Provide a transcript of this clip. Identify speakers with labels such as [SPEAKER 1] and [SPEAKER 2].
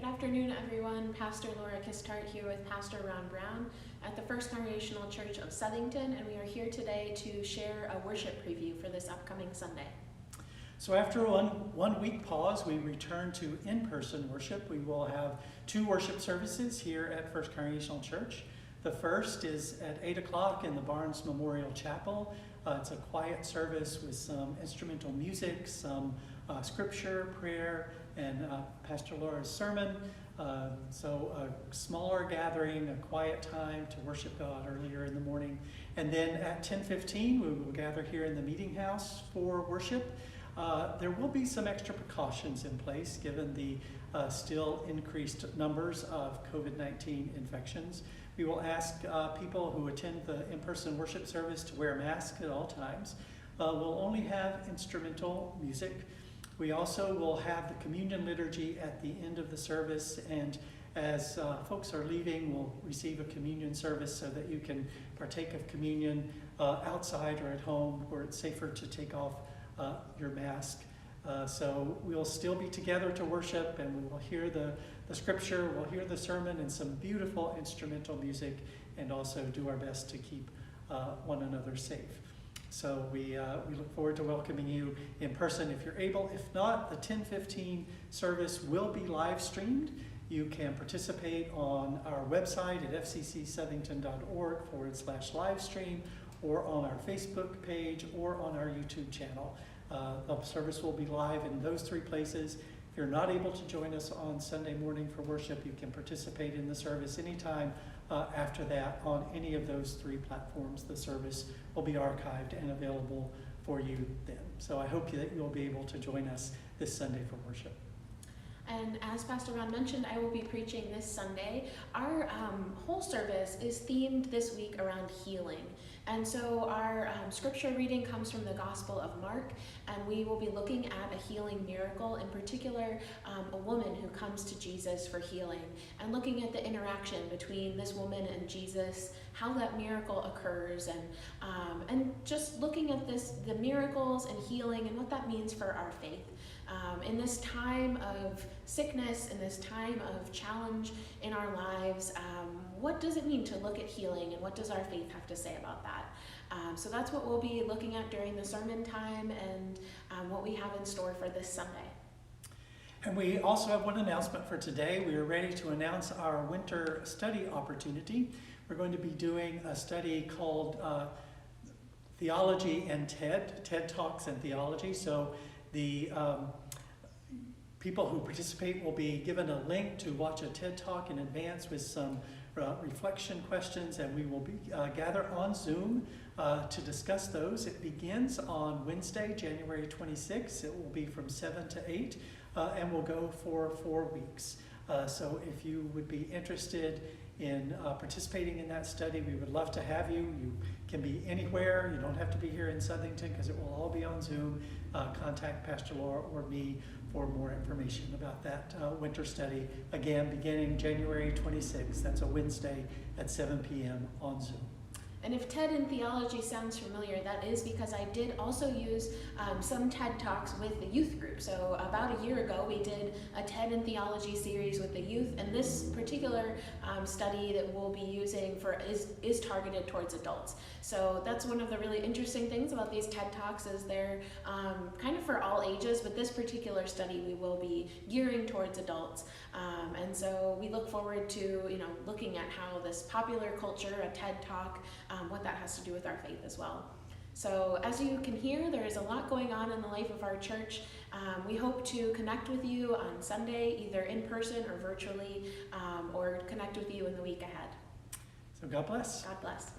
[SPEAKER 1] Good afternoon, everyone. Pastor Laura Kistart here with Pastor Ron Brown at the First Congregational Church of Southington, and we are here today to share a worship preview for this upcoming Sunday.
[SPEAKER 2] So after one week pause, we return to in-person worship. We will have two worship services here at First Congregational Church. The first is at 8 o'clock in the Barnes Memorial Chapel. It's a quiet service with some instrumental music, some scripture, prayer, and Pastor Laura's sermon. So a smaller gathering, a quiet time to worship God earlier in the morning. And then at 10:15, we will gather here in the meeting house for worship. There will be some extra precautions in place given the still increased numbers of COVID-19 infections. We will ask people who attend the in-person worship service to wear a mask at all times. We'll only have instrumental music. We also will have the communion liturgy at the end of the service, and as folks are leaving, we'll receive a communion service so that you can partake of communion outside or at home where it's safer to take off your mask. So we'll still be together to worship, and we will hear the scripture, we'll hear the sermon and some beautiful instrumental music, and also do our best to keep one another safe. So we look forward to welcoming you in person if you're able. If not, the 10:15 service will be live streamed. You can participate on our website at fccsouthington.org/live stream, or on our Facebook page, or on our YouTube channel. The service will be live in those three places. If you're not able to join us on Sunday morning for worship, you can participate in the service anytime after that on any of those three platforms. The service will be archived and available for you then. So I hope that you'll be able to join us this Sunday for worship.
[SPEAKER 1] And as Pastor Ron mentioned, I will be preaching this Sunday. Our whole service is themed this week around healing. And so our scripture reading comes from the Gospel of Mark, and we will be looking at a healing miracle, in particular a woman who comes to Jesus for healing, and looking at the interaction between this woman and Jesus, how that miracle occurs, and just looking at the miracles and healing and what that means for our faith. In this time of sickness, in this time of challenge in our lives, what does it mean to look at healing, and what does our faith have to say about that? So that's what we'll be looking at during the sermon time, and what we have in store for this Sunday.
[SPEAKER 2] And we also have one announcement for today. We are ready to announce our winter study opportunity. We're going to be doing a study called Theology and TED Talks and Theology. So the people who participate will be given a link to watch a TED Talk in advance with some reflection questions, and we will be gather on Zoom to discuss those. It begins on Wednesday, January 26th. It will be from 7 to 8, and will go for 4 weeks. So if you would be interested in participating in that study, we would love to have you. You can be anywhere. You don't have to be here in Southington because it will all be on Zoom. Contact Pastor Laura or me for more information about that winter study. Again, beginning January 26th. That's a Wednesday at 7 p.m. on Zoom.
[SPEAKER 1] And if TED and theology sounds familiar, that is because I did also use some TED Talks with the youth group. So about a year ago, we did a TED and theology series with the youth, and this particular study that we'll be using is targeted towards adults. So that's one of the really interesting things about these TED Talks is they're kind of for all ages, but this particular study we will be gearing towards adults. And so we look forward to looking at how this popular culture, a TED Talk, what that has to do with our faith as well. So as you can hear, there is a lot going on in the life of our church. We hope to connect with you on Sunday, either in person or virtually, or connect with you in the week ahead.
[SPEAKER 2] So God bless.
[SPEAKER 1] God bless.